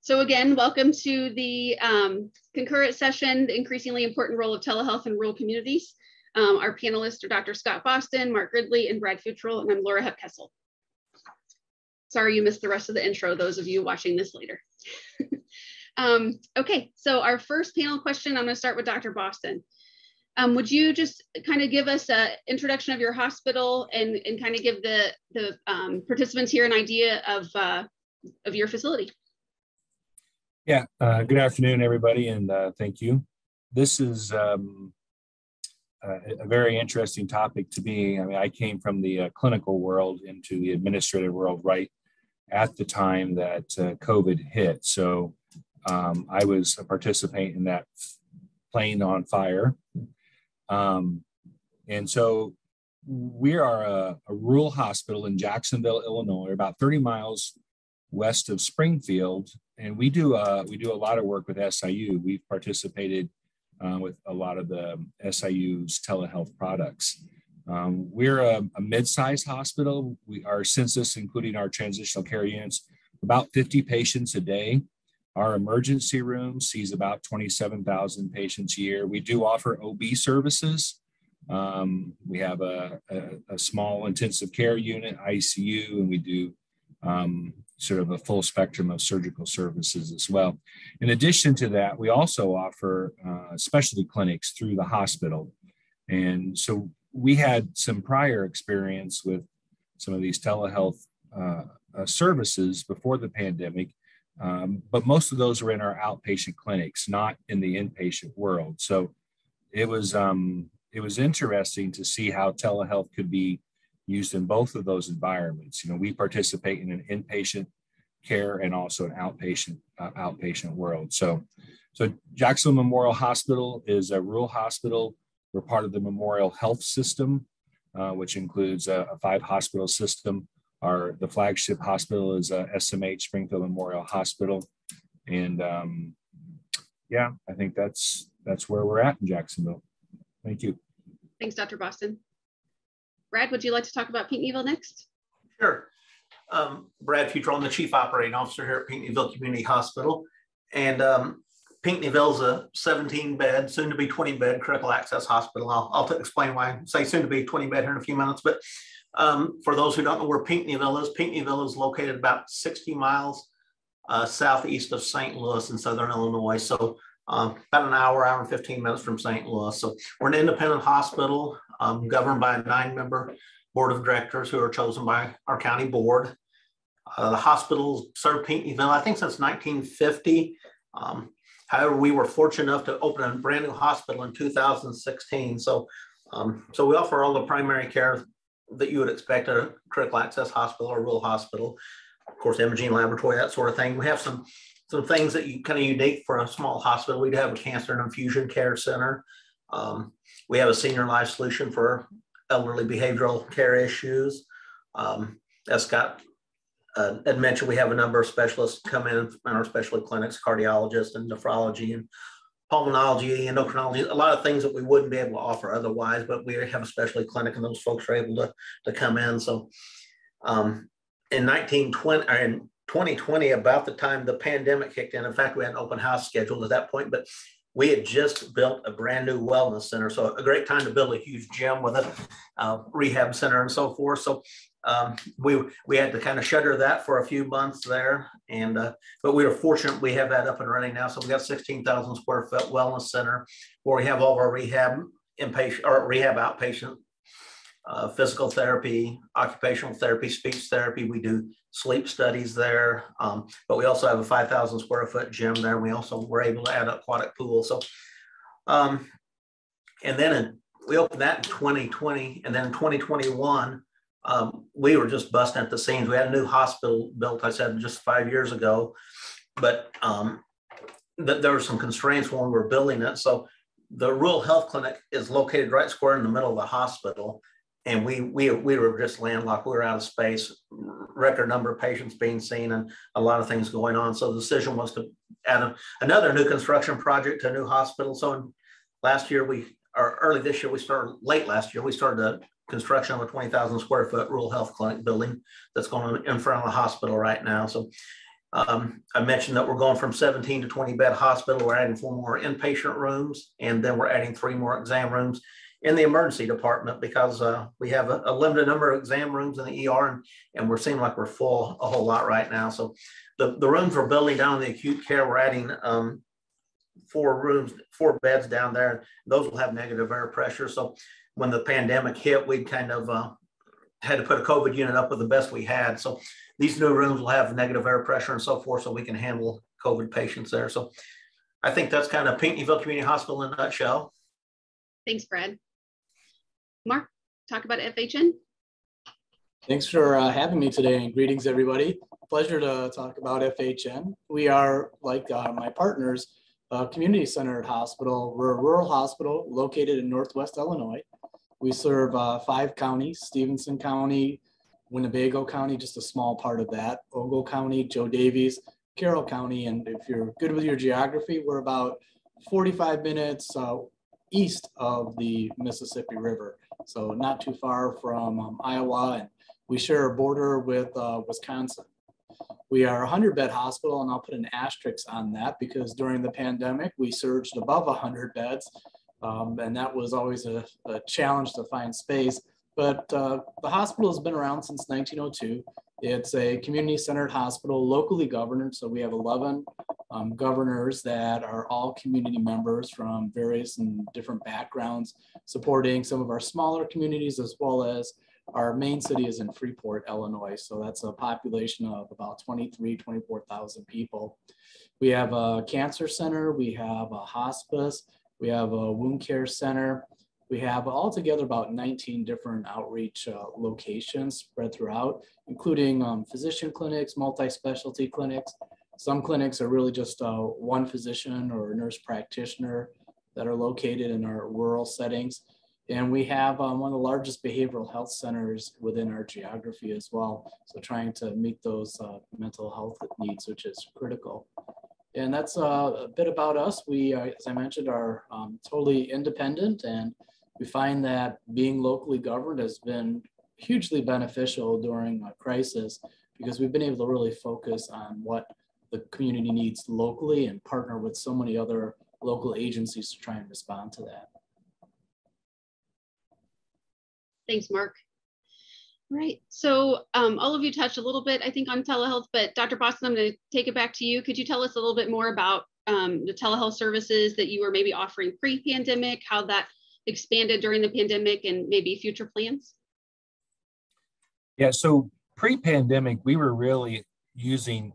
So again, welcome to the concurrent session, the increasingly important role of telehealth in rural communities. Our panelists are Dr. Scott Boston, Mark Gridley, and Brad Futrell, and I'm Laura Hepkessel. Sorry you missed the rest of the intro, those of you watching this later. Okay, so our first panel question, I'm going to start with Dr. Boston. Would you just kind of give us an introduction of your hospital and kind of give the participants here an idea of your facility? Yeah, good afternoon, everybody, and thank you. This is a very interesting topic to me. I mean, I came from the clinical world into the administrative world right at the time that COVID hit. So I was participating in that plane on fire. And so we are a rural hospital in Jacksonville, Illinois, about 30 miles west of Springfield, and we do a lot of work with SIU. We've participated with a lot of the SIU's telehealth products. We're a mid-sized hospital. Our census, including our transitional care units, about 50 patients a day. Our emergency room sees about 27,000 patients a year. We do offer OB services. We have a small intensive care unit, ICU, and we do sort of a full spectrum of surgical services as well. In addition to that, we also offer specialty clinics through the hospital. And so we had some prior experience with some of these telehealth services before the pandemic, but most of those were in our outpatient clinics, not in the inpatient world. So it was interesting to see how telehealth could be used in both of those environments. You know, we participate in an inpatient care and also an outpatient world. So Jacksonville Memorial Hospital is a rural hospital. We're part of the Memorial Health System, which includes a 5-hospital system. The flagship hospital is SMH, Springfield Memorial Hospital. And yeah, I think that's where we're at in Jacksonville. Thank you. Thanks, Dr. Boston. Brad, would you like to talk about Pinckneyville next? Sure. Brad Futrell, I'm the Chief Operating Officer here at Pinckneyville Community Hospital. And Pinckneyville is a 17-bed, soon to be 20-bed critical access hospital. I'll explain why I say soon to be 20-bed here in a few minutes. But for those who don't know where Pinckneyville is located about 60 miles southeast of St. Louis in Southern Illinois. So about an hour and 15 minutes from St. Louis. So we're an independent hospital governed by a 9-member board of directors who are chosen by our county board. The hospital served Pinckneyville, I think, since 1950. However, we were fortunate enough to open a brand new hospital in 2016. So we offer all the primary care that you would expect at a critical access hospital or rural hospital. Of course, imaging, laboratory, that sort of thing. We have some things that you kind of unique for a small hospital. We do have a cancer and infusion care center. We have a senior life solution for elderly behavioral care issues. As Scott had mentioned, we have a number of specialists come in our specialty clinics, cardiologists and nephrology and pulmonology, endocrinology, a lot of things that we wouldn't be able to offer otherwise, but we have a specialty clinic and those folks are able to come in. So in 2020, about the time the pandemic kicked in fact, we had an open house scheduled at that point, but we had just built a brand new wellness center. So a great time to build a huge gym with a rehab center and so forth. So we had to kind of shutter that for a few months there. And but we were fortunate we have that up and running now. So we got 16,000 square foot wellness center where we have all of our rehab inpatient or rehab outpatient, physical therapy, occupational therapy, speech therapy. We do sleep studies there, but we also have a 5,000 square foot gym there. We also were able to add an aquatic pool. So, and then we opened that in 2020, and then in 2021, we were just busting at the seams. We had a new hospital built, I said, just 5 years ago, but there were some constraints when we were building it. So the rural health clinic is located right square in the middle of the hospital. And we were just landlocked. We were out of space, record number of patients being seen and a lot of things going on. So the decision was to add another new construction project to a new hospital. So early this year, late last year, we started the construction of a 20,000 square foot rural health clinic building that's going in front of the hospital right now. So I mentioned that we're going from 17 to 20 bed hospital. We're adding 4 more inpatient rooms, and then we're adding 3 more exam rooms in the emergency department because we have a limited number of exam rooms in the ER, and we're seeming like we're full a whole lot right now. So the rooms we're building down in the acute care, we're adding 4 beds down there. Those will have negative air pressure. So when the pandemic hit, we kind of had to put a COVID unit up with the best we had. So these new rooms will have negative air pressure and so forth, so we can handle COVID patients there. So I think that's kind of Pinckneyville Community Hospital in a nutshell. Thanks, Brad. Mark, talk about FHN. Thanks for having me today, and greetings, everybody. Pleasure to talk about FHN. We are, like my partners, a community-centered hospital. We're a rural hospital located in Northwest Illinois. We serve 5 counties: Stevenson County, Winnebago County, just a small part of that, Ogle County, Joe Davies, Carroll County. And if you're good with your geography, we're about 45 minutes east of the Mississippi River. So not too far from Iowa, and we share a border with Wisconsin. We are a 100-bed hospital, and I'll put an asterisk on that because during the pandemic, we surged above 100 beds. And that was always a challenge to find space. But the hospital has been around since 1902. It's a community-centered hospital, locally governed. So we have 11 governors that are all community members from various and different backgrounds, supporting some of our smaller communities as well as our main city is in Freeport, Illinois. So that's a population of about 24,000 people. We have a cancer center, we have a hospice, we have a wound care center. We have altogether about 19 different outreach locations spread throughout, including physician clinics, multi-specialty clinics. Some clinics are really just one physician or nurse practitioner that are located in our rural settings. And we have one of the largest behavioral health centers within our geography as well. So trying to meet those mental health needs, which is critical. And that's a bit about us. We, as I mentioned, are totally independent, and we find that being locally governed has been hugely beneficial during a crisis because we've been able to really focus on what the community needs locally and partner with so many other local agencies to try and respond to that. Thanks, Mark. Right, so all of you touched a little bit, I think, on telehealth, but Dr. Boston, I'm going to take it back to you. Could you tell us a little bit more about the telehealth services that you were maybe offering pre-pandemic, how that expanded during the pandemic, and maybe future plans? Yeah, so pre-pandemic, we were really using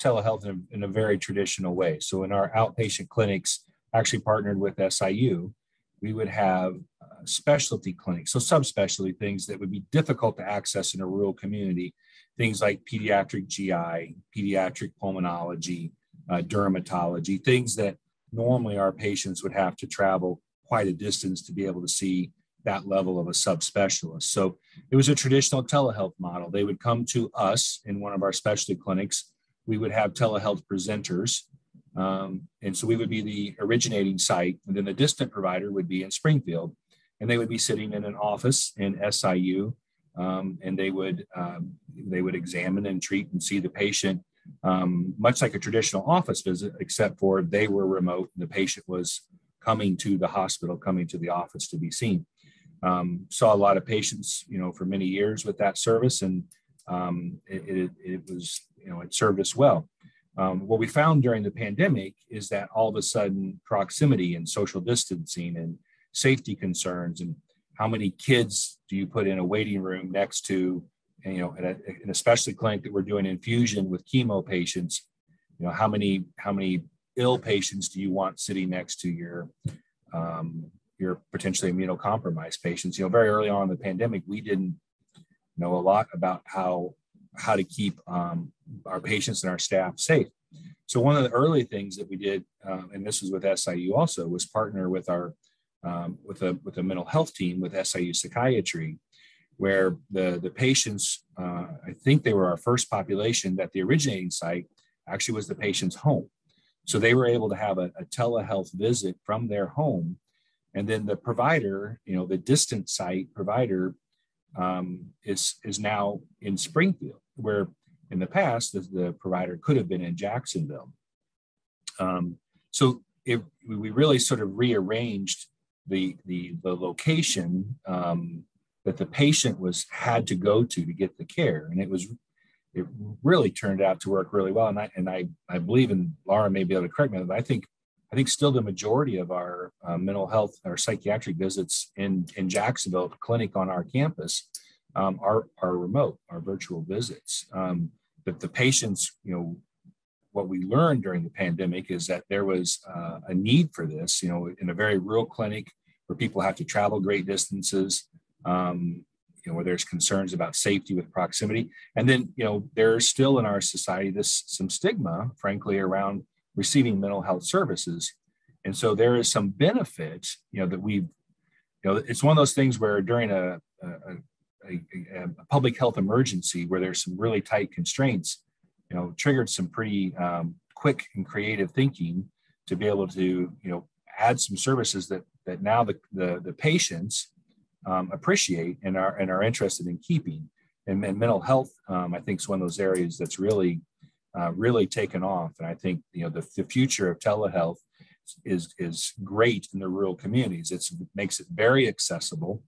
telehealth in a very traditional way. So in our outpatient clinics, actually partnered with SIU, we would have specialty clinics, so subspecialty things that would be difficult to access in a rural community, things like pediatric GI, pediatric pulmonology, dermatology, things that normally our patients would have to travel quite a distance to be able to see that level of a subspecialist. So it was a traditional telehealth model. They would come to us in one of our specialty clinics. We would have telehealth presenters. And so we would be the originating site, and then the distant provider would be in Springfield, and they would be sitting in an office in SIU, and they would examine and treat and see the patient, much like a traditional office visit, except for they were remote and the patient was coming to the hospital, coming to the office to be seen. Saw a lot of patients, for many years with that service, and it was, it served us well. What we found during the pandemic is that all of a sudden proximity and social distancing and safety concerns, and how many kids do you put in a waiting room next to, in a specialty clinic that we're doing infusion with chemo patients, how many ill patients do you want sitting next to your potentially immunocompromised patients? Very early on in the pandemic, we didn't know a lot about how to keep our patients and our staff safe. So one of the early things that we did, and this was with SIU also, was partner with our with a mental health team with SIU Psychiatry, where the patients, I think they were our first population, that the originating site actually was the patient's home. So they were able to have a telehealth visit from their home, and then the provider, the distant site provider, is now in Springfield, where in the past, the provider could have been in Jacksonville. So we really sort of rearranged the location that the patient had to go to get the care, and it really turned out to work really well. And I believe, and Laura may be able to correct me, but I think still the majority of our mental health or psychiatric visits in Jacksonville, the clinic on our campus, are remote, are virtual visits. But the patients, what we learned during the pandemic is that there was a need for this, in a very rural clinic where people have to travel great distances, where there's concerns about safety with proximity. And then, there's still in our society some stigma, frankly, around receiving mental health services. And so there is some benefit, that it's one of those things where during a public health emergency where there's some really tight constraints, triggered some pretty quick and creative thinking to be able to, add some services that now the patients appreciate and are interested in keeping. And mental health, I think, is one of those areas that's really taken off. And I think, the future of telehealth is great in the rural communities. It makes it very accessible.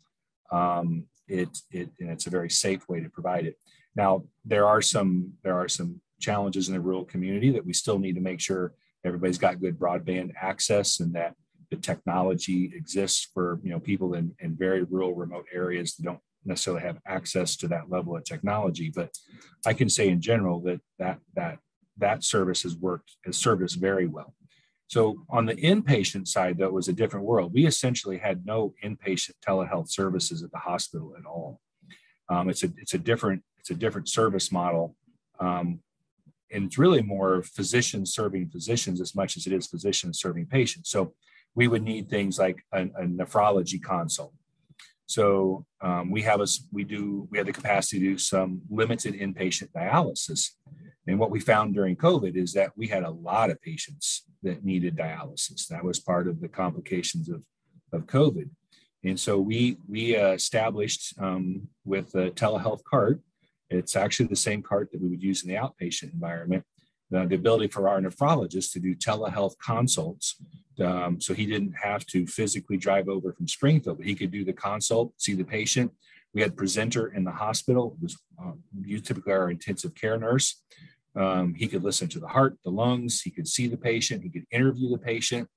And it's a very safe way to provide it. Now, there are some challenges in the rural community that we still need to make sure everybody's got good broadband access and that the technology exists for people in very rural, remote areas that don't necessarily have access to that level of technology. But I can say in general that service has served us very well. So on the inpatient side, though, it was a different world. We essentially had no inpatient telehealth services at the hospital at all. It's a different service model. And it's really more physicians serving physicians as much as it is physicians serving patients. So we would need things like a nephrology consult. So we have the capacity to do some limited inpatient dialysis. And what we found during COVID is that we had a lot of patients that needed dialysis. That was part of the complications of COVID. And so we established with the telehealth cart. It's actually the same cart that we would use in the outpatient environment, the ability for our nephrologist to do telehealth consults. So he didn't have to physically drive over from Springfield, but he could do the consult, see the patient. We had presenter in the hospital. It was typically our intensive care nurse. He could listen to the heart, the lungs. He could see the patient. He could interview the patient.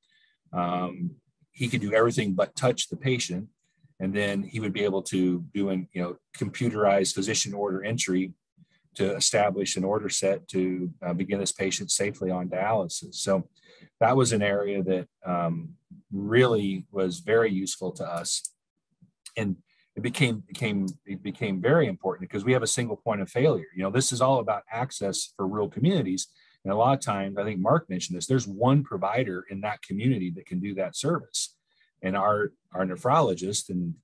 He could do everything but touch the patient. And then he would be able to do computerized physician order entry to establish an order set to begin this patient safely on dialysis. So that was an area that really was very useful to us. And it became very important because we have a single point of failure. This is all about access for rural communities. And a lot of times, I think Mark mentioned this, there's one provider in that community that can do that service. And our nephrologist, and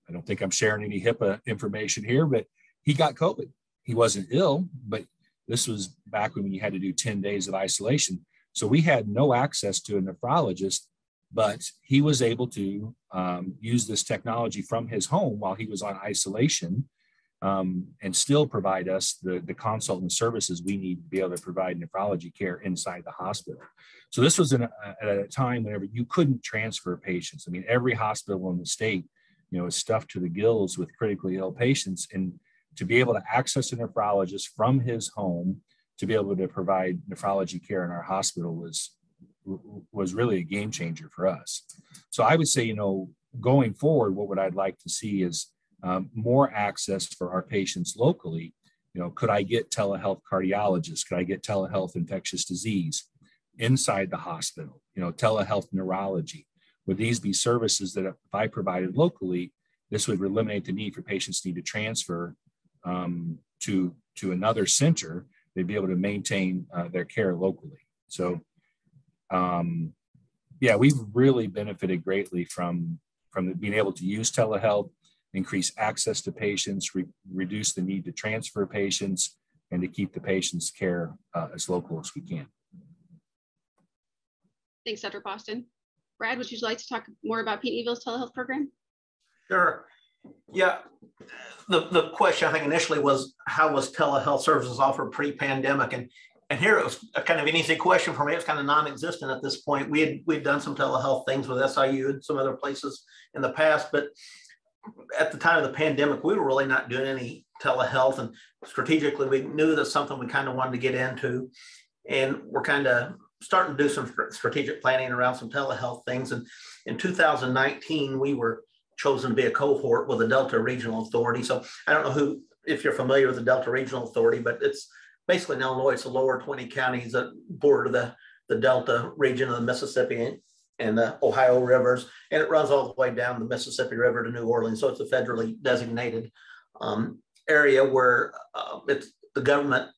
I don't think I'm sharing any HIPAA information here, but he got COVID. He wasn't ill, but this was back when you had to do 10 days of isolation. So we had no access to a nephrologist, but he was able to use this technology from his home while he was on isolation and still provide us the consult and services we need to be able to provide nephrology care inside the hospital. So this was at a time whenever you couldn't transfer patients. I mean, every hospital in the state, is stuffed to the gills with critically ill patients. And to be able to access a nephrologist from his home to be able to provide nephrology care in our hospital was really a game changer for us. So I would say, going forward, what I'd like to see is more access for our patients locally. Could I get telehealth cardiologists? Could I get telehealth infectious disease inside the hospital? Telehealth neurology. Would these be services that if I provided locally, this would eliminate the need for patients to need to transfer to another center? They'd be able to maintain their care locally. So, we've really benefited greatly from being able to use telehealth, increase access to patients, reduce the need to transfer patients, and to keep the patient's care as local as we can. Thanks, Dr. Boston. Brad, would you like to talk more about Pinckneyville's telehealth program? Sure. Yeah, the question I think initially was, how was telehealth services offered pre-pandemic? And here it was a kind of an easy question for me. It was kind of non-existent at this point. We'd done some telehealth things with SIU and some other places in the past, but at the time of the pandemic, we were really not doing any telehealth, and strategically we knew that's something we kind of wanted to get into, and we're kind of starting to do some strategic planning around some telehealth things. And in 2019, we were chosen to be a cohort with the Delta Regional Authority. So I don't know if you're familiar with the Delta Regional Authority, but it's basically in Illinois, it's the lower 20 counties that border the Delta region of the Mississippi and the Ohio rivers, and it runs all the way down the Mississippi River to New Orleans. So it's a federally designated area where it's the government,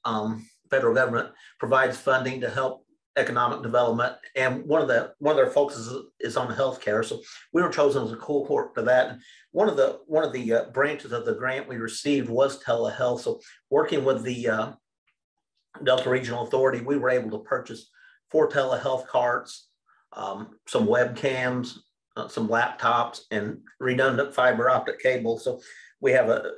federal government provides funding to help economic development, and one of their focuses is on healthcare. So we were chosen as a cohort for that. And one of the branches of the grant we received was telehealth. So working with the Delta Regional Authority, we were able to purchase 4 telehealth carts, some webcams, some laptops, and redundant fiber optic cable. So we have a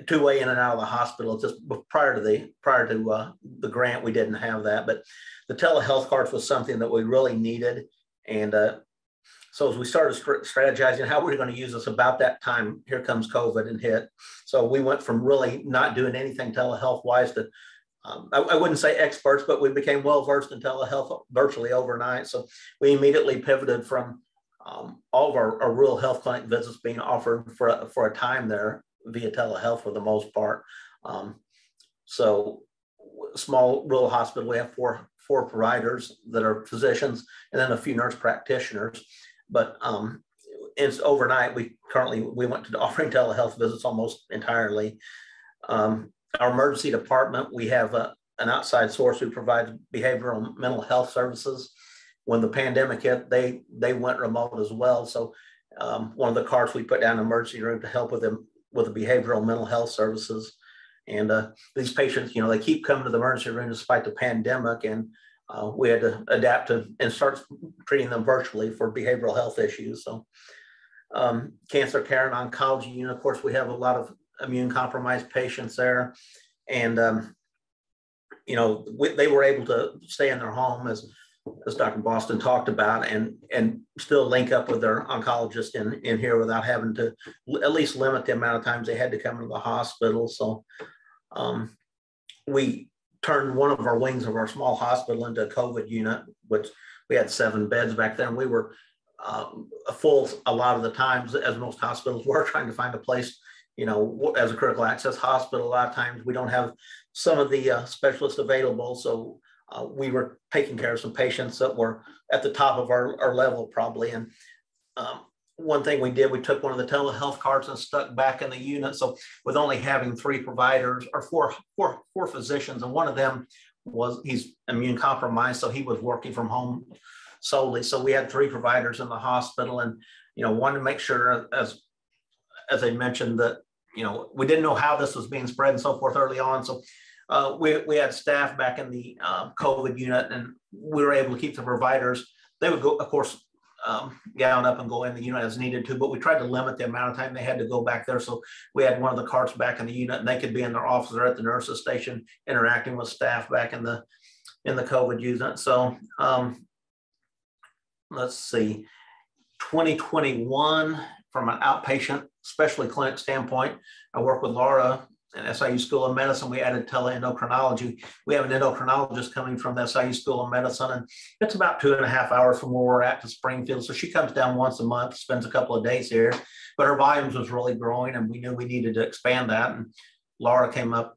two-way in and out of the hospital. Just prior to the grant, we didn't have that, but the telehealth carts was something that we really needed. And so as we started strategizing how we were going to use this, about that time, here comes COVID and hit. So we went from really not doing anything telehealth wise to I wouldn't say experts, but we became well versed in telehealth virtually overnight. So we immediately pivoted from all of our rural health clinic visits being offered for a time there via telehealth for the most part. So small rural hospital, we have four providers that are physicians and then a few nurse practitioners. But it's overnight. We went to offering telehealth visits almost entirely. Our emergency department, we have an outside source who provides behavioral mental health services. When the pandemic hit, they went remote as well. So one of the carts we put down in the emergency room to help with them with the behavioral mental health services. And these patients, they keep coming to the emergency room despite the pandemic, and we had to adapt to and start treating them virtually for behavioral health issues. So cancer care and oncology unit, of course, we have a lot of immune compromised patients there, and they were able to stay in their home as Dr. Boston talked about, and still link up with their oncologist in here without having to at least limit the amount of times they had to come to the hospital. So we turned one of our wings of our small hospital into a COVID unit, which we had 7 beds back then. We were full a lot of the times, as most hospitals were, trying to find a place. As a critical access hospital, a lot of times we don't have some of the specialists available. So we were taking care of some patients that were at the top of our level probably. And one thing we did, we took one of the telehealth carts and stuck back in the unit. So with only having 3 providers or four physicians, and one of them he's immune compromised, so he was working from home solely. So we had 3 providers in the hospital, and wanted to make sure, as I mentioned, that we didn't know how this was being spread and so forth early on. So we had staff back in the COVID unit, and we were able to keep the providers. They would go, of course, gown up and go in the unit as needed to, but we tried to limit the amount of time they had to go back there. So we had one of the carts back in the unit, and they could be in their office or at the nurse's station interacting with staff back in the COVID unit. So let's see, 2021, from an outpatient specialty clinic standpoint, I work with Laura at SIU School of Medicine. We added teleendocrinology. We have an endocrinologist coming from the SIU School of Medicine, and it's about 2.5 hours from where we're at to Springfield. So she comes down once a month, spends a couple of days here, but her volumes was really growing, and we knew we needed to expand that. And Laura came up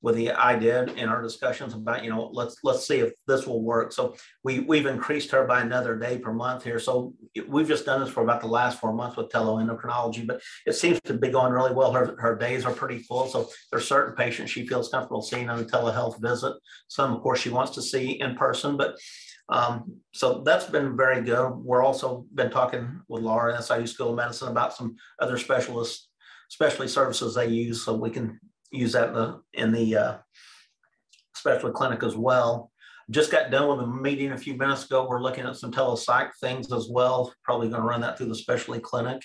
with the idea in our discussions about, let's see if this will work. So we've increased her by another day per month here. So we've just done this for about the last 4 months with teleendocrinology, but it seems to be going really well. Her days are pretty full. So there's certain patients she feels comfortable seeing on a telehealth visit. Some, of course, she wants to see in person, but so that's been very good. We're also been talking with Laura at SIU School of Medicine about some other specialty services they use, so we can use that in the specialty clinic as well. Just got done with a meeting a few minutes ago. We're looking at some telepsych things as well. Probably going to run that through the specialty clinic.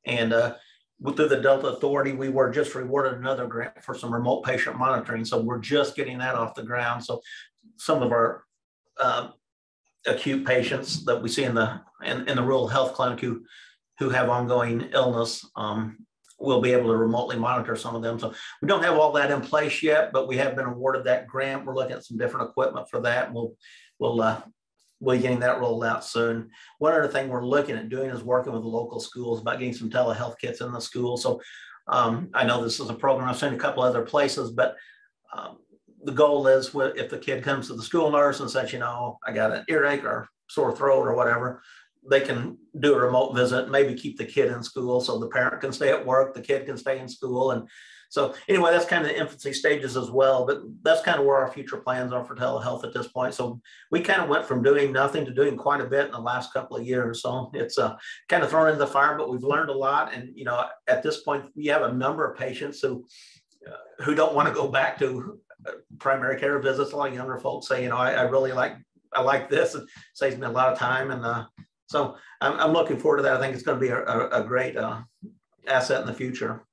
And through the Delta Authority, we were just rewarded another grant for some remote patient monitoring. So we're just getting that off the ground. So some of our acute patients that we see in the rural health clinic who have ongoing illness, we'll be able to remotely monitor some of them. So we don't have all that in place yet, but we have been awarded that grant. We're looking at some different equipment for that. We'll be getting that rolled out soon. One other thing we're looking at doing is working with the local schools about getting some telehealth kits in the school. So I know this is a program I've seen a couple other places, but the goal is if the kid comes to the school nurse and says, I got an earache or sore throat or whatever, they can do a remote visit, maybe keep the kid in school so the parent can stay at work, the kid can stay in school. And so anyway, that's kind of the infancy stages as well, but that's kind of where our future plans are for telehealth at this point. So we kind of went from doing nothing to doing quite a bit in the last couple of years. So it's kind of thrown into the fire, but we've learned a lot. And, at this point, we have a number of patients who don't want to go back to primary care visits. A lot of younger folks say, I really like this. It saves me a lot of time. And so I'm looking forward to that. I think it's going to be a great asset in the future.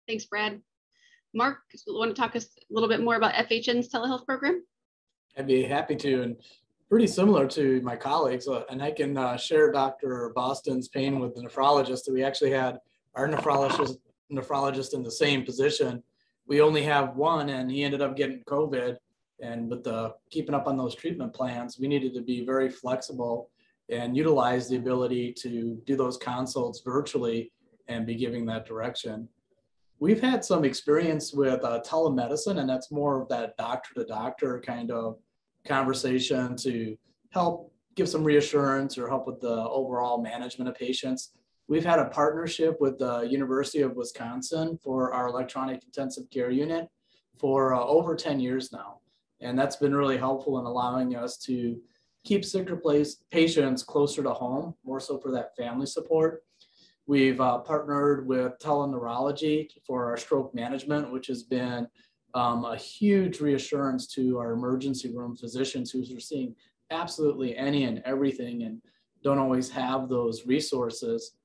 Thanks, Brad. Mark, want to talk us a little bit more about FHN's telehealth program? I'd be happy to, and pretty similar to my colleagues. And I can share Dr. Boston's pain with the nephrologist. We actually had our nephrologist in the same position. We only have one, and he ended up getting COVID. And with the keeping up on those treatment plans, we needed to be very flexible and utilize the ability to do those consults virtually and be giving that direction. We've had some experience with telemedicine, and that's more of that doctor-to-doctor kind of conversation to help give some reassurance or help with the overall management of patients. We've had a partnership with the University of Wisconsin for our electronic intensive care unit for over 10 years now. And that's been really helpful in allowing us to keep sicker patients closer to home, more so for that family support. We've partnered with teleneurology for our stroke management, which has been a huge reassurance to our emergency room physicians who are seeing absolutely any and everything and don't always have those resources.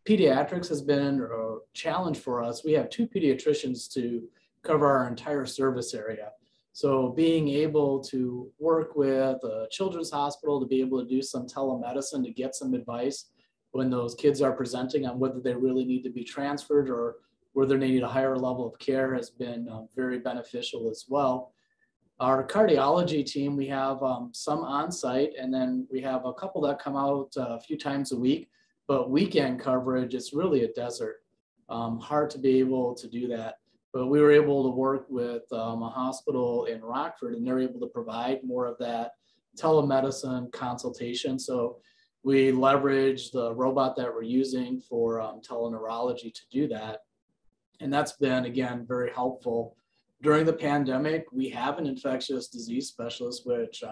Pediatrics has been a challenge for us. We have 2 pediatricians to cover our entire service area. So being able to work with a children's hospital to be able to do some telemedicine to get some advice when those kids are presenting on whether they really need to be transferred or whether they need a higher level of care has been very beneficial as well. Our cardiology team, we have some on site, and then we have a couple that come out a few times a week, but weekend coverage, it's really a desert. Hard to be able to do that. But we were able to work with a hospital in Rockford, and they're able to provide more of that telemedicine consultation. So we leverage the robot that we're using for teleneurology to do that. And that's been, again, very helpful. During the pandemic, we have an infectious disease specialist, which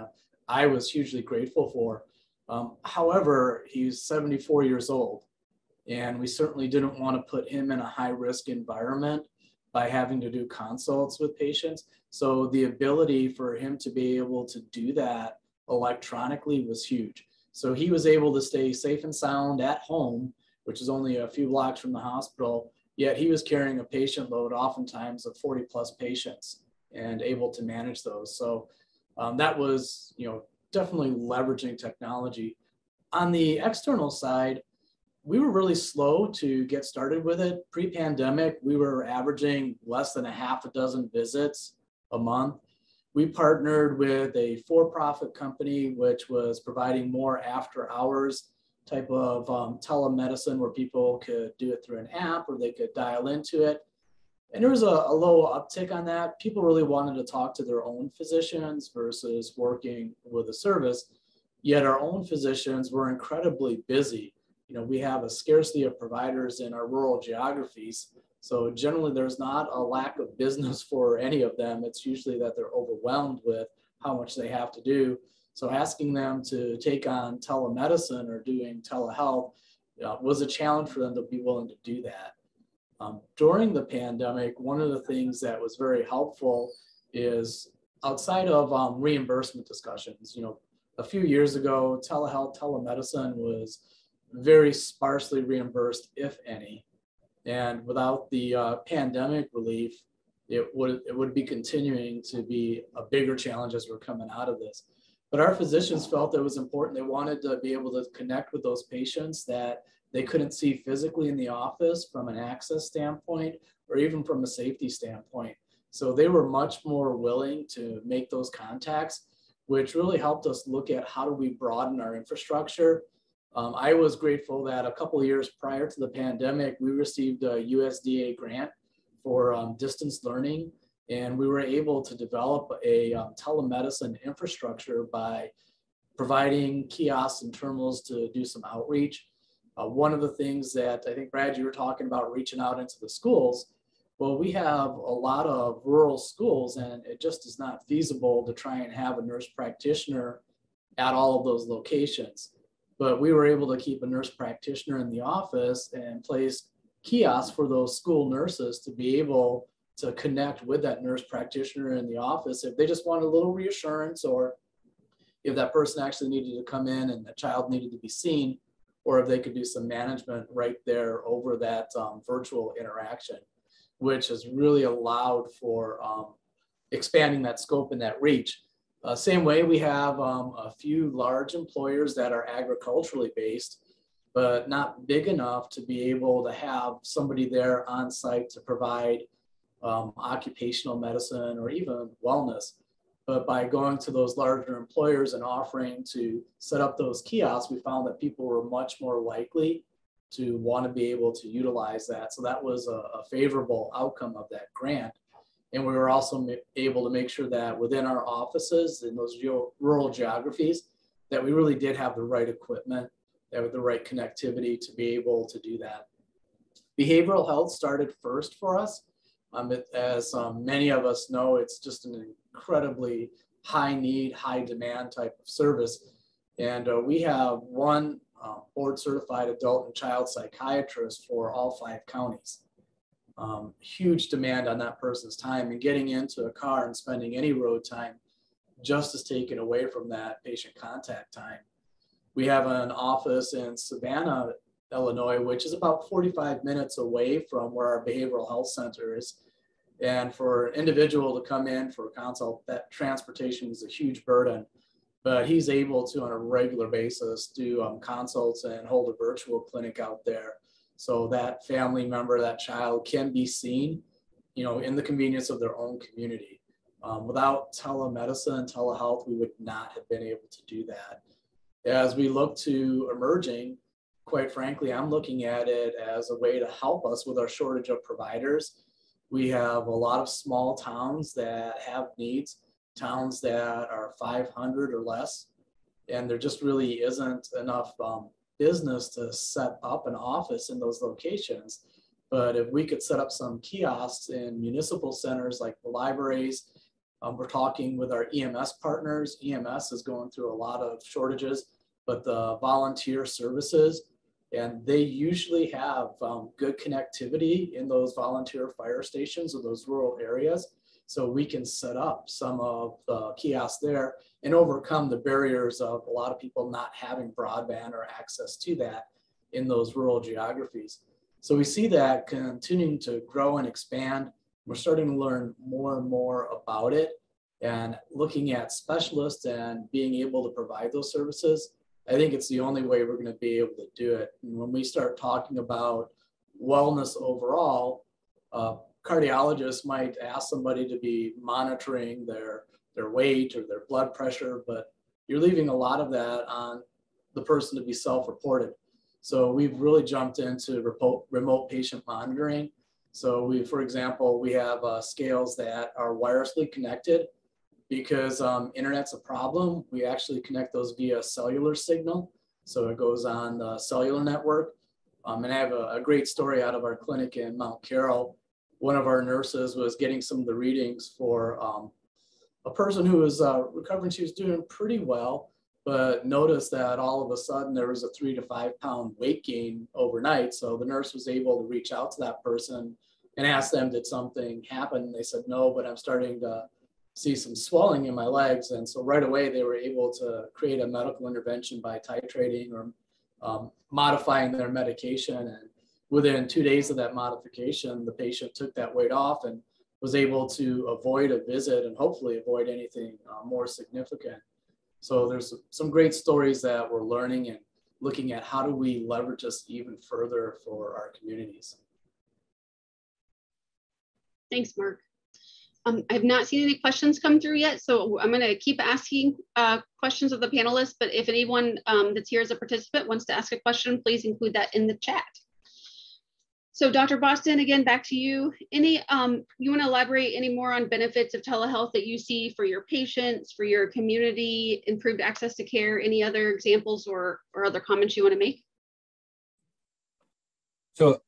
I was hugely grateful for. However, he's 74 years old, and we certainly didn't want to put him in a high-risk environment by having to do consults with patients. So the ability for him to be able to do that electronically was huge. So he was able to stay safe and sound at home, which is only a few blocks from the hospital, yet he was carrying a patient load oftentimes of 40 plus patients and able to manage those. So that was, definitely leveraging technology. On the external side, we were really slow to get started with it. Pre-pandemic, we were averaging less than a half a dozen visits a month. We partnered with a for-profit company, which was providing more after hours type of telemedicine where people could do it through an app or they could dial into it. And there was a low uptick on that. People really wanted to talk to their own physicians versus working with a service, yet our own physicians were incredibly busy. We have a scarcity of providers in our rural geographies. So generally there's not a lack of business for any of them. It's usually that they're overwhelmed with how much they have to do. So asking them to take on telemedicine or doing telehealth was a challenge for them to be willing to do that. During the pandemic, one of the things that was very helpful is outside of reimbursement discussions. A few years ago, telehealth, telemedicine was very sparsely reimbursed, if any. And without the pandemic relief, it would be continuing to be a bigger challenge as we're coming out of this. But our physicians felt it was important. They wanted to be able to connect with those patients that they couldn't see physically in the office from an access standpoint or even from a safety standpoint. So they were much more willing to make those contacts, which really helped us look at how do we broaden our infrastructure. I was grateful that a couple of years prior to the pandemic, we received a USDA grant for distance learning. And we were able to develop a telemedicine infrastructure by providing kiosks and terminals to do some outreach. One of the things that I think, Brad, you were talking about reaching out into the schools. Well, we have a lot of rural schools, and it just is not feasible to try and have a nurse practitioner at all of those locations. But we were able to keep a nurse practitioner in the office and place kiosks for those school nurses to be able to connect with that nurse practitioner in the office if they just wanted a little reassurance, or if that person actually needed to come in and the child needed to be seen, or if they could do some management right there over that virtual interaction, which has really allowed for expanding that scope and that reach. Same way, we have a few large employers that are agriculturally based, but not big enough to be able to have somebody there on site to provide occupational medicine or even wellness. But by going to those larger employers and offering to set up those kiosks, we found that people were much more likely to want to be able to utilize that. So that was a favorable outcome of that grant. And we were also able to make sure that within our offices in those rural geographies, that we really did have the right equipment, that with the right connectivity to be able to do that. Behavioral health started first for us. As many of us know, it's just an incredibly high need, high demand type of service. And we have one board certified adult and child psychiatrist for all 5 counties. Huge demand on that person's time, and getting into a car and spending any road time just is taken away from that patient contact time. We have an office in Savannah, Illinois, which is about 45 minutes away from where our behavioral health center is. And for an individual to come in for a consult, that transportation is a huge burden, but he's able to on a regular basis do consults and hold a virtual clinic out there. So that family member, that child can be seen, in the convenience of their own community. Without telemedicine and telehealth, we would not have been able to do that. As we look to emerging, quite frankly, I'm looking at it as a way to help us with our shortage of providers. We have a lot of small towns that have needs, towns that are 500 or less, and there just really isn't enough business to set up an office in those locations. But if we could set up some kiosks in municipal centers like the libraries, we're talking with our EMS partners. EMS is going through a lot of shortages, but the volunteer services, and they usually have good connectivity in those volunteer fire stations or those rural areas. So we can set up some of the kiosks there and overcome the barriers of a lot of people not having broadband or access to that in those rural geographies. So we see that continuing to grow and expand. We're starting to learn more and more about it, and looking at specialists and being able to provide those services. I think it's the only way we're going to be able to do it. And when we start talking about wellness overall, cardiologists might ask somebody to be monitoring their weight or their blood pressure, but you're leaving a lot of that on the person to be self-reported. So we've really jumped into remote patient monitoring. So for example, we have scales that are wirelessly connected. Because internet's a problem, we actually connect those via cellular signal. So it goes on the cellular network. And I have a great story out of our clinic in Mount Carroll. One of our nurses was getting some of the readings for a person who was recovering. She was doing pretty well, but noticed that all of a sudden there was a 3 to 5 pound weight gain overnight. So the nurse was able to reach out to that person and ask them, did something happen? And they said, no, but I'm starting to see some swelling in my legs. And so right away they were able to create a medical intervention by titrating or modifying their medication. And within 2 days of that modification, the patient took that weight off and was able to avoid a visit and hopefully avoid anything more significant. So there's some great stories that we're learning and looking at how do we leverage this even further for our communities. Thanks, Mark. I have not seen any questions come through yet, so I'm going to keep asking questions of the panelists, but if anyone that's here as a participant wants to ask a question, please include that in the chat. So Dr. Boston, again, back to you. You want to elaborate any more on benefits of telehealth that you see for your patients, for your community, improved access to care, any other examples or other comments you want to make? So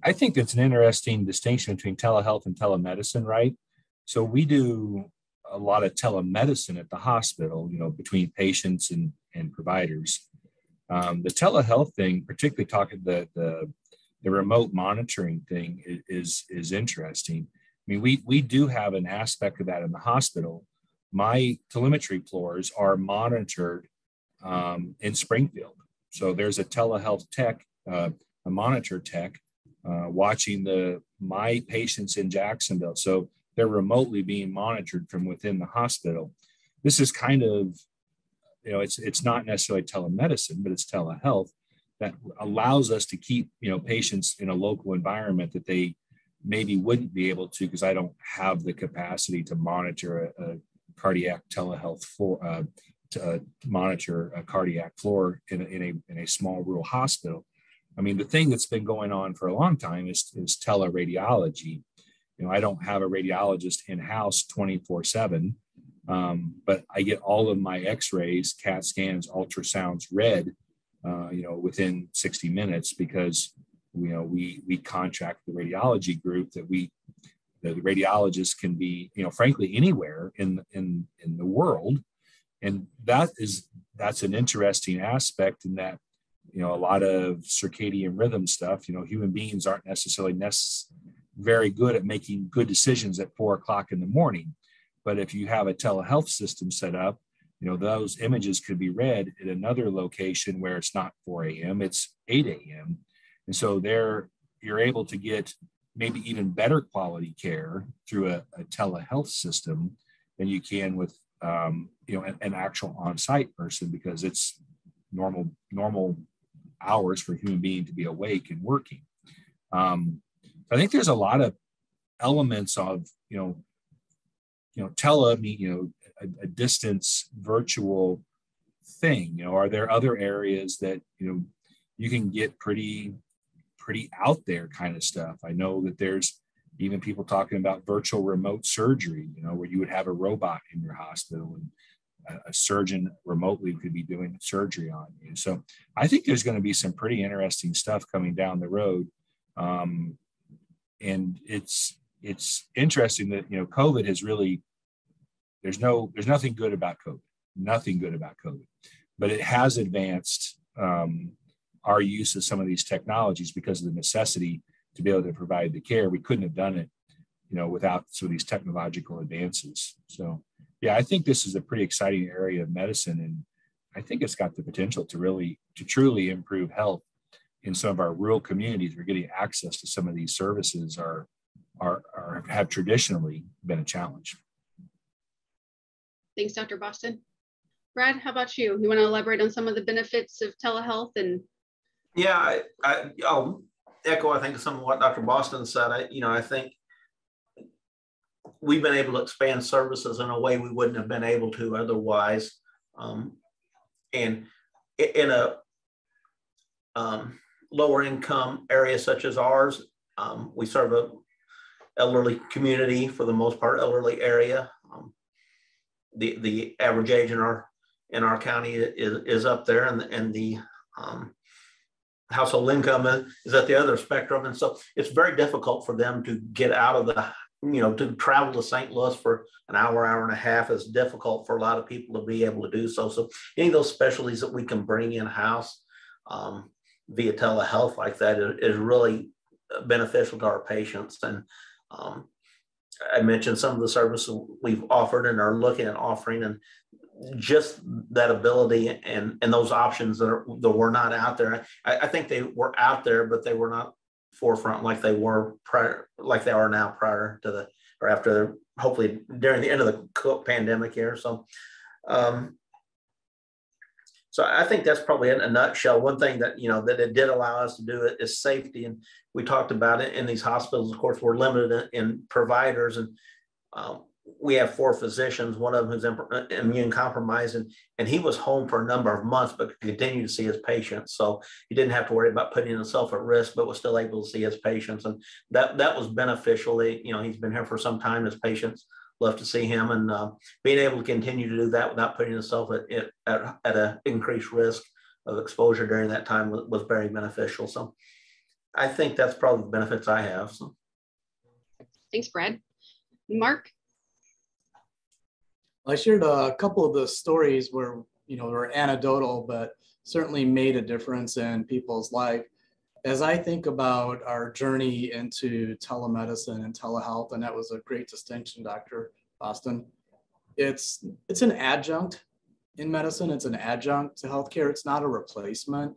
I think it's an interesting distinction between telehealth and telemedicine, right? So we do a lot of telemedicine at the hospital, between patients and providers. The telehealth thing, particularly talking the remote monitoring thing is interesting. I mean, we do have an aspect of that in the hospital. My telemetry floors are monitored in Springfield. So there's a telehealth tech, a monitor tech, watching my patients in Jacksonville. So they're remotely being monitored from within the hospital. This is kind of, it's not necessarily telemedicine, but it's telehealth that allows us to keep, patients in a local environment that they maybe wouldn't be able to, because I don't have the capacity to monitor a cardiac telehealth floor, to monitor a cardiac floor in a small rural hospital. I mean, the thing that's been going on for a long time is teleradiology. I don't have a radiologist in-house 24/7, but I get all of my x-rays, CAT scans, ultrasounds read, within 60 minutes because, we contract the radiology group that the radiologists can be, frankly, anywhere in the world. And that's an interesting aspect in that, a lot of circadian rhythm stuff, human beings aren't necessarily very good at making good decisions at 4 o'clock in the morning. But if you have a telehealth system set up, those images could be read at another location where it's not 4 a.m., it's 8 a.m. And so you're able to get maybe even better quality care through a telehealth system than you can with, an actual on-site person, because it's normal hours for a human being to be awake and working. I think there's a lot of elements of, a distance virtual thing. Are there other areas that, you can get pretty out there kind of stuff? I know that there's even people talking about virtual remote surgery, where you would have a robot in your hospital and a surgeon remotely could be doing surgery on you. So I think there's going to be some pretty interesting stuff coming down the road. And it's interesting that, COVID has really, there's nothing good about COVID, but it has advanced our use of some of these technologies because of the necessity to be able to provide the care. We couldn't have done it, without some of these technological advances. So yeah, I think this is a pretty exciting area of medicine. And I think it's got the potential to truly improve health in some of our rural communities. We're getting access to some of these services have traditionally been a challenge. Thanks, Dr. Boston. Brad, how about you? You want to elaborate on some of the benefits of telehealth? And yeah, I'll echo, I think, some of what Dr. Boston said. I think we've been able to expand services in a way we wouldn't have been able to otherwise. And in a lower income area such as ours, we serve a elderly community, for the most part, elderly area. The average age in our county is up there, and the household income is at the other spectrum. And so it's very difficult for them to get out of to travel to St. Louis for an hour and a half is difficult for a lot of people to be able to do so. So any of those specialties that we can bring in-house via telehealth like that is really beneficial to our patients. And I mentioned some of the services we've offered and are looking at offering, and just that ability and those options that were not out there. I think they were out there, but they were not forefront like they were prior, like they are now prior to the, or after, hopefully during the end of the pandemic here. So, so I think that's probably in a nutshell. One thing that, you know, that it did allow us to do it is safety. And we talked about it in these hospitals. Of course, we're limited in providers, and we have 4 physicians, one of them who's immune compromised, and he was home for a number of months, but continued to see his patients. So he didn't have to worry about putting himself at risk, but was still able to see his patients. And that was beneficial. You know, he's been here for some time. His patients love to see him, and being able to continue to do that without putting himself at an increased risk of exposure during that time was very beneficial. So I think that's probably the benefits I have. So. Thanks, Brad. Mark? I shared a couple of the stories where, you know, were anecdotal, but certainly made a difference in people's life. As I think about our journey into telemedicine and telehealth, and that was a great distinction, Dr. Boston, it's an adjunct in medicine. It's an adjunct to healthcare. It's not a replacement.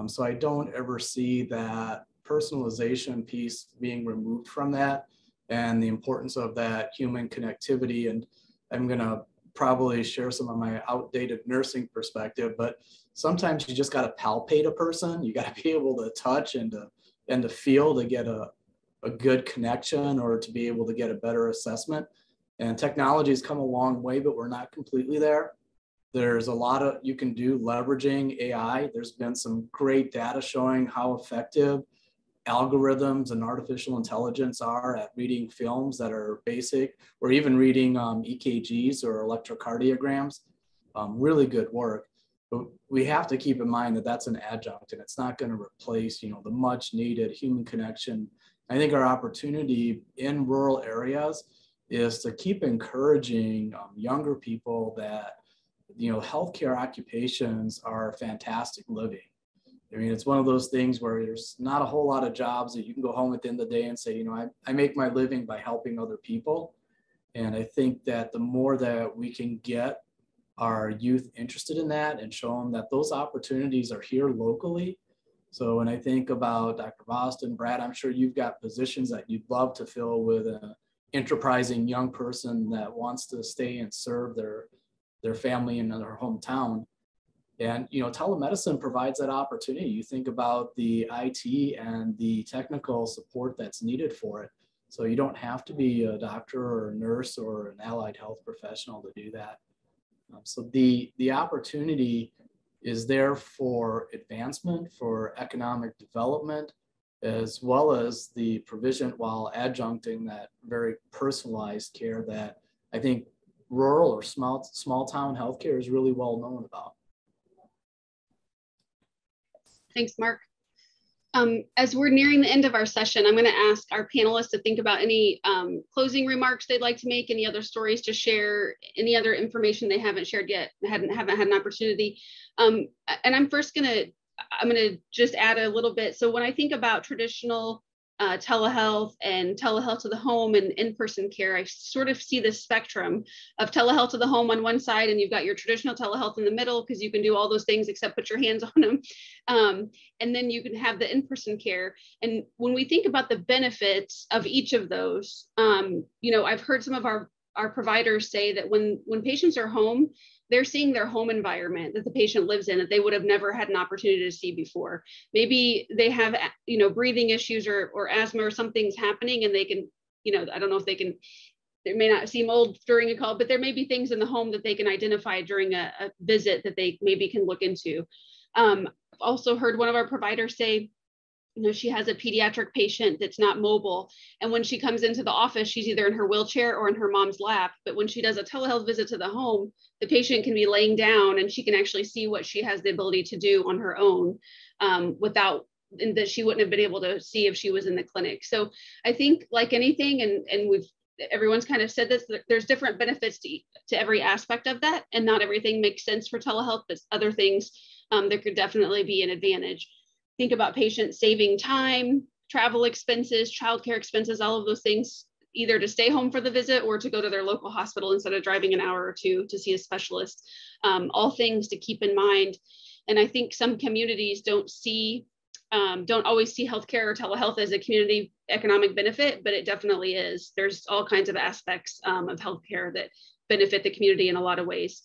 So I don't ever see that personalization piece being removed from that, and the importance of that human connectivity. And I'm going to probably share some of my outdated nursing perspective, but sometimes you just got to palpate a person. You got to be able to touch and to feel to get a good connection, or to be able to get a better assessment. And technology has come a long way, but we're not completely there. There's a lot of you can do leveraging AI. There's been some great data showing how effective algorithms and artificial intelligence are at reading films that are basic, or even reading EKGs or electrocardiograms. Really good work. But we have to keep in mind that that's an adjunct, and it's not going to replace, you know, the much needed human connection. I think our opportunity in rural areas is to keep encouraging younger people that, you know, healthcare occupations are fantastic living. I mean, it's one of those things where there's not a whole lot of jobs that you can go home at the end of the day and say, you know, I make my living by helping other people. And I think that the more that we can get our youth interested in that and show them that those opportunities are here locally. So when I think about Dr. Boston, Brad, I'm sure you've got positions that you'd love to fill with an enterprising young person that wants to stay and serve their family in their hometown. And, you know, telemedicine provides that opportunity. You think about the IT and the technical support that's needed for it. So you don't have to be a doctor or a nurse or an allied health professional to do that. So the opportunity is there for advancement, for economic development, as well as the provision while adjuncting that very personalized care that I think rural or small town healthcare is really well known about. Thanks, Mark. As we're nearing the end of our session, I'm going to ask our panelists to think about any closing remarks they'd like to make, any other stories to share, any other information they haven't shared yet, haven't had an opportunity. And I'm going to just add a little bit. So when I think about traditional telehealth and telehealth to the home and in-person care, I sort of see this spectrum of telehealth to the home on one side, and you've got your traditional telehealth in the middle, because you can do all those things except put your hands on them. And then you can have the in-person care. And when we think about the benefits of each of those, you know, I've heard some of our providers say that when patients are home, they're seeing their home environment that the patient lives in that they would have never had an opportunity to see before. Maybe they have, you know, breathing issues or asthma or something's happening, and they can, you know, I don't know if they can, it may not seem old during a call, but there may be things in the home that they can identify during a visit that they maybe can look into. I've also heard one of our providers say, you know, she has a pediatric patient that's not mobile. And when she comes into the office, she's either in her wheelchair or in her mom's lap. But when she does a telehealth visit to the home, the patient can be laying down and she can actually see what she has the ability to do on her own without, and that she wouldn't have been able to see if she was in the clinic. So I think like anything, and everyone's kind of said this, there's different benefits to every aspect of that. And not everything makes sense for telehealth, but other things, there could definitely be an advantage. Think about patients saving time, travel expenses, childcare expenses, all of those things either to stay home for the visit or to go to their local hospital instead of driving an hour or two to see a specialist. All things to keep in mind. And I think some communities don't always see healthcare or telehealth as a community economic benefit, but it definitely is. There's all kinds of aspects of healthcare that benefit the community in a lot of ways.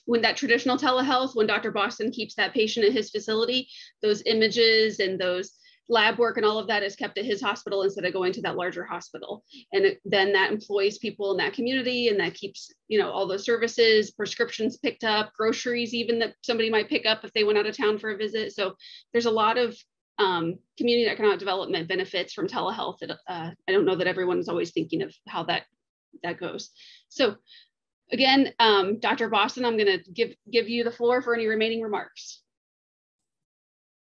When that traditional telehealth, when Dr. Boston keeps that patient at his facility, those images and those lab work and all of that is kept at his hospital instead of going to that larger hospital. And then that employs people in that community, and that keeps, all those services, prescriptions picked up, groceries even that somebody might pick up if they went out of town for a visit. So there's a lot of community economic development benefits from telehealth that I don't know that everyone's always thinking of how that goes. So again, Dr. Boston, I'm going to give you the floor for any remaining remarks.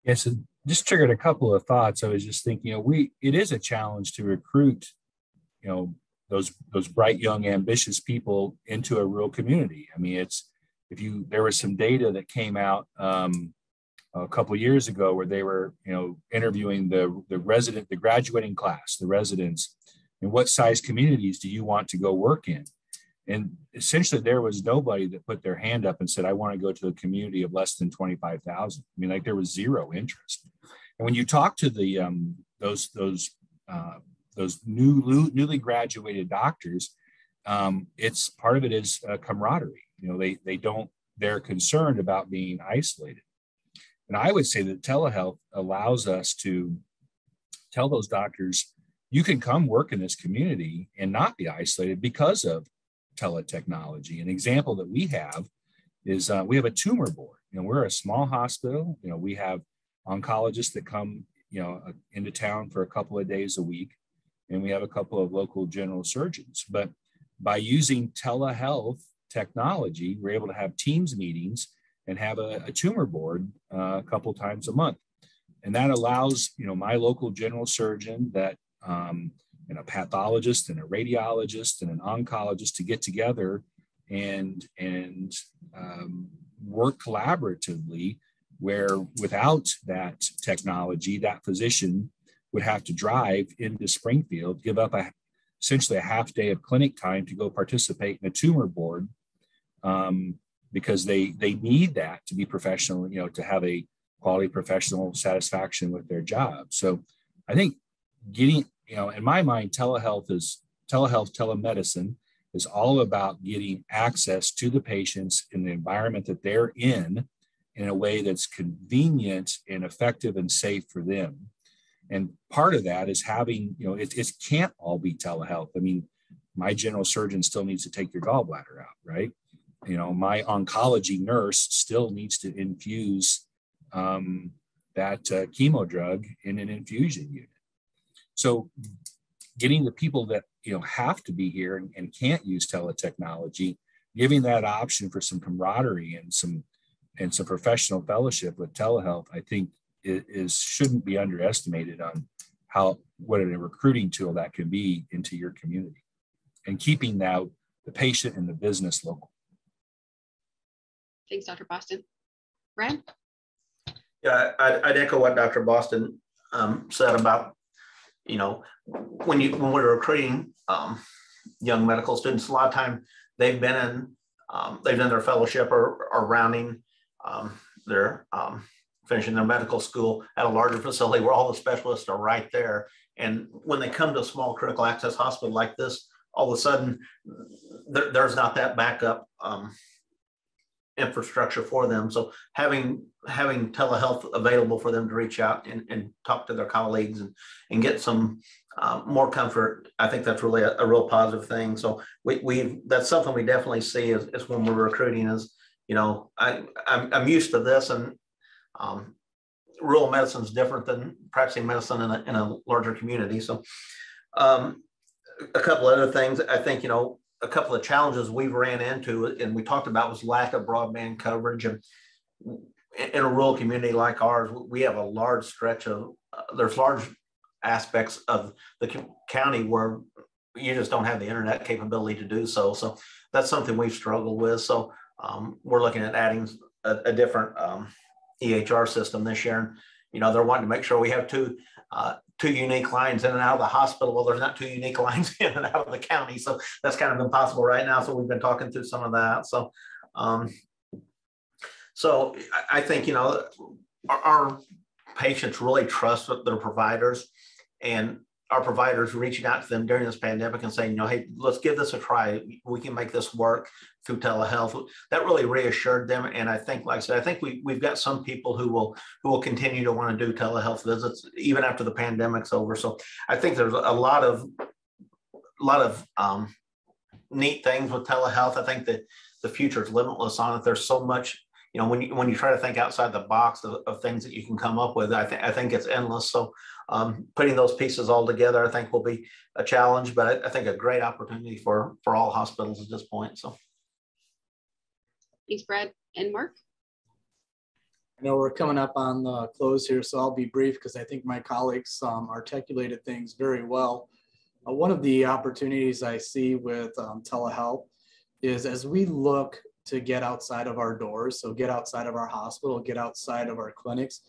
Yes, it just triggered a couple of thoughts. I was just thinking, it is a challenge to recruit, those bright, young, ambitious people into a rural community. I mean, there was some data that came out a couple of years ago where they were, interviewing the graduating class, the residents, and what size communities do you want to go work in? And essentially, there was nobody that put their hand up and said, I want to go to a community of less than 25,000. I mean, there was zero interest. And when you talk to those newly graduated doctors, it's part of it is camaraderie. They're concerned about being isolated. And I would say that telehealth allows us to tell those doctors, you can come work in this community and not be isolated because of teletechnology. An example that we have is we have a tumor board. We're a small hospital. We have oncologists that come, into town for a couple of days a week, and we have a couple of local general surgeons. But by using telehealth technology, we're able to have Teams meetings and have a tumor board a couple times a month, and that allows my local general surgeon that and a pathologist and a radiologist and an oncologist to get together and work collaboratively, where without that technology, that physician would have to drive into Springfield, give up essentially a half day of clinic time to go participate in a tumor board, because they need that to be professional, to have a quality professional satisfaction with their job. So I think getting, in my mind, telemedicine is all about getting access to the patients in the environment that they're in a way that's convenient and effective and safe for them. And part of that is having, it can't all be telehealth. I mean, my general surgeon still needs to take your gallbladder out, right? My oncology nurse still needs to infuse that chemo drug in an infusion unit. So getting the people that, have to be here and can't use teletechnology, giving that option for some camaraderie and some professional fellowship with telehealth, I think shouldn't be underestimated on what a recruiting tool that can be into your community, and keeping now the patient and the business local. Thanks, Dr. Boston. Brad? Yeah, I'd echo what Dr. Boston said about, when we're recruiting young medical students, a lot of time they've done their fellowship or rounding their finishing their medical school at a larger facility where all the specialists are right there. And when they come to a small critical access hospital like this, all of a sudden there's not that backup infrastructure for them. So having telehealth available for them to reach out and talk to their colleagues and get some more comfort, I think that's really a real positive thing. So that's something we definitely see is when we're recruiting is, I'm used to this, and rural medicine is different than practicing medicine in a larger community. So a couple other things, I think, a couple of challenges we've ran into and we talked about was lack of broadband coverage. And in a rural community like ours, we have a large stretch of, there's large aspects of the county where you just don't have the internet capability to do so. So that's something we've struggled with. So we're looking at adding a different EHR system this year. And, they're wanting to make sure we have two two unique lines in and out of the hospital. Well, there's not two unique lines in and out of the county. So that's kind of impossible right now. So we've been talking through some of that. So, so I think, you know, our patients really trust their providers, and our providers reaching out to them during this pandemic and saying, you know, hey, let's give this a try. We can make this work through telehealth. That really reassured them. And I think, like I said, I think we've got some people who will continue to want to do telehealth visits even after the pandemic's over. So I think there's a lot of neat things with telehealth. I think that the future is limitless on it. There's so much, you know, when you try to think outside the box of things that you can come up with, I think it's endless. So putting those pieces all together, I think will be a challenge, but I think a great opportunity for all hospitals at this point. So. Thanks, Brad. And Mark? I know we're coming up on the close here, so I'll be brief because I think my colleagues articulated things very well. One of the opportunities I see with telehealth is as we look to get outside of our doors, so get outside of our hospital, get outside of our clinics,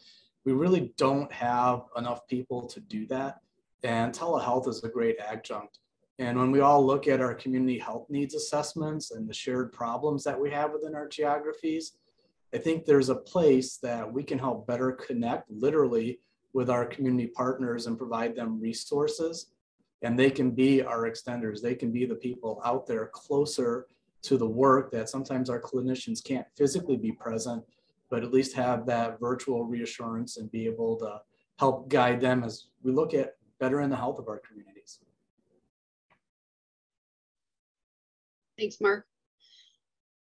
we really don't have enough people to do that. And telehealth is a great adjunct. And when we all look at our community health needs assessments and the shared problems that we have within our geographies, I think there's a place that we can help better connect literally with our community partners and provide them resources. And they can be our extenders. They can be the people out there closer to the work that sometimes our clinicians can't physically be present, but at least have that virtual reassurance and be able to help guide them as we look at bettering the health of our communities. Thanks, Mark.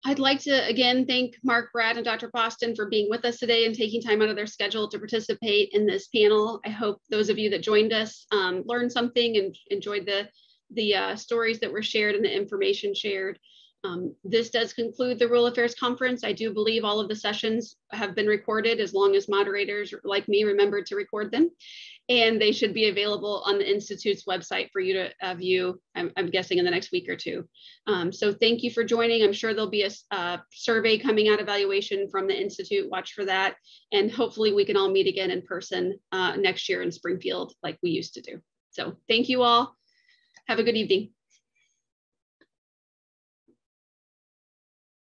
I'd like to again thank Mark, Brad, and Dr. Boston for being with us today and taking time out of their schedule to participate in this panel. I hope those of you that joined us learned something and enjoyed the stories that were shared and the information shared. This does conclude the Rural Affairs Conference. I do believe all of the sessions have been recorded, as long as moderators like me remembered to record them. And they should be available on the Institute's website for you to view, I'm guessing in the next week or two. So thank you for joining. I'm sure there'll be a survey coming out, evaluation from the Institute. Watch for that. And hopefully we can all meet again in person next year in Springfield like we used to do. So thank you all. Have a good evening.